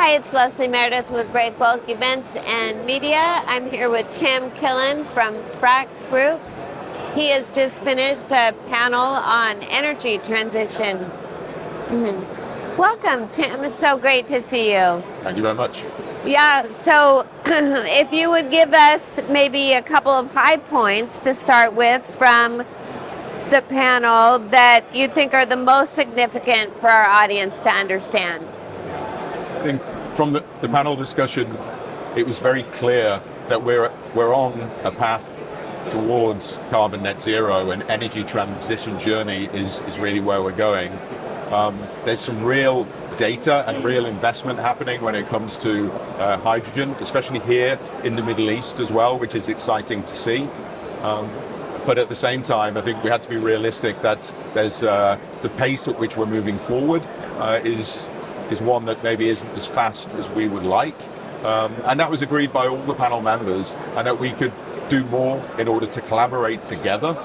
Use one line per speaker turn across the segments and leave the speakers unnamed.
Hi, it's Leslie Meredith with Breakbulk Events and Media. I'm here with Tim Killen from Fracht Group. He has just finished a panel on energy transition. Welcome, Tim. It's so great to see you.
Thank you very much.
Yeah, so if you would give us maybe a couple of high points to start with from the panel that you think are the most significant for our audience to understand.
I think from the panel discussion, it was very clear that we're on a path towards carbon net zero, and energy transition journey is really where we're going. There's some real data and real investment happening when it comes to hydrogen, especially here in the Middle East as well, which is exciting to see. But at the same time, I think we had to be realistic that there's the pace at which we're moving forward is one that maybe isn't as fast as we would like. And that was agreed by all the panel members, and that we could do more in order to collaborate together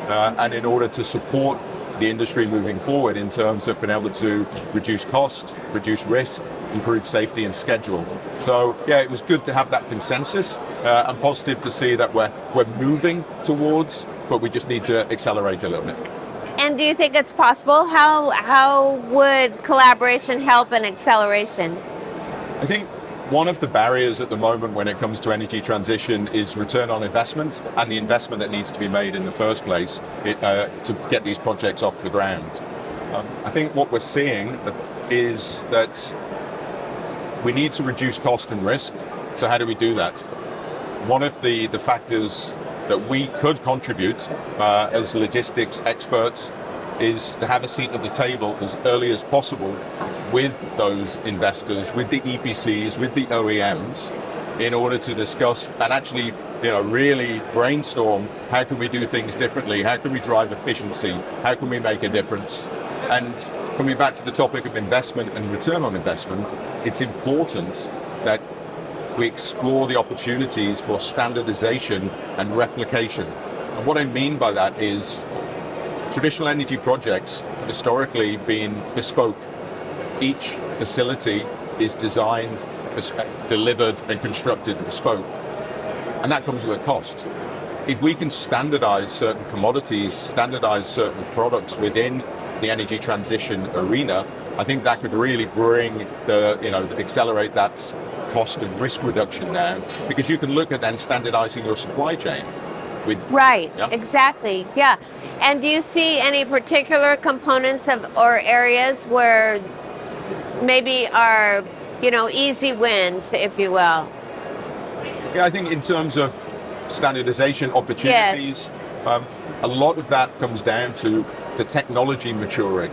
and in order to support the industry moving forward in terms of being able to reduce cost, reduce risk, improve safety and schedule. So yeah, it was good to have that consensus and positive to see that we're moving towards, but we just need to accelerate a little bit.
And do you think it's possible? How would collaboration help in acceleration?
I think one of the barriers at the moment when it comes to energy transition is return on investment and the investment that needs to be made in the first place to get these projects off the ground. I think what we're seeing is that we need to reduce cost and risk. So how do we do that? One of the factors that we could contribute as logistics experts is to have a seat at the table as early as possible with those investors, with the EPCs, with the OEMs, in order to discuss and actually, really brainstorm how can we do things differently, how can we drive efficiency, how can we make a difference. And coming back to the topic of investment and return on investment, it's important that we explore the opportunities for standardization and replication. And what I mean by that is traditional energy projects have historically been bespoke. Each facility is designed, delivered and constructed bespoke. And that comes with a cost. If we can standardize certain commodities, standardize certain products within the energy transition arena, I think that could really bring accelerate that cost and risk reduction down, because you can look at then standardizing your supply chain.
Right, yeah. Exactly, yeah. And do you see any particular components or areas where maybe are, easy wins, if you will?
Yeah, I think in terms of standardization opportunities, yes. A lot of that comes down to the technology maturing.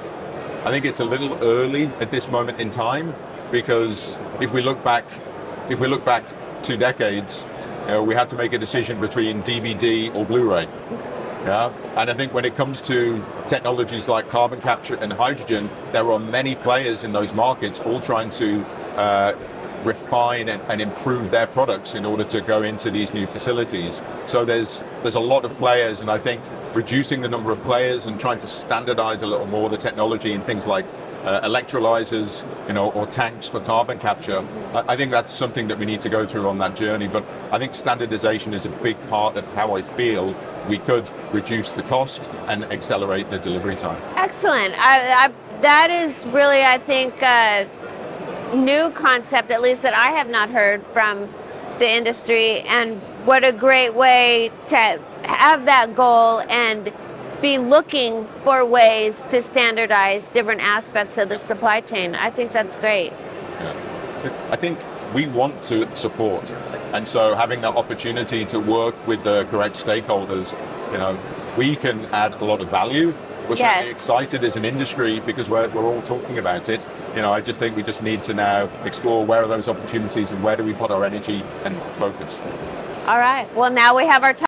I think it's a little early at this moment in time, because if we look back 2 decades, we had to make a decision between DVD or Blu-ray. Yeah, and I think when it comes to technologies like carbon capture and hydrogen, there are many players in those markets all trying to refine and improve their products in order to go into these new facilities. So there's a lot of players, and I think reducing the number of players and trying to standardize a little more the technology in things like electrolyzers, or tanks for carbon capture. I think that's something that we need to go through on that journey. But I think standardization is a big part of how I feel we could reduce the cost and accelerate the delivery time.
Excellent. That is really, I think, a new concept, at least that I have not heard from the industry. And what a great way to have that goal and be looking for ways to standardize different aspects of the supply chain. I think that's great.
Yeah. I think we want to support, and so having that opportunity to work with the correct stakeholders, we can add a lot of value. We're certainly excited as an industry because we're all talking about it. I just think we just need to now explore where are those opportunities and where do we put our energy and focus.
All right. Well, now we have our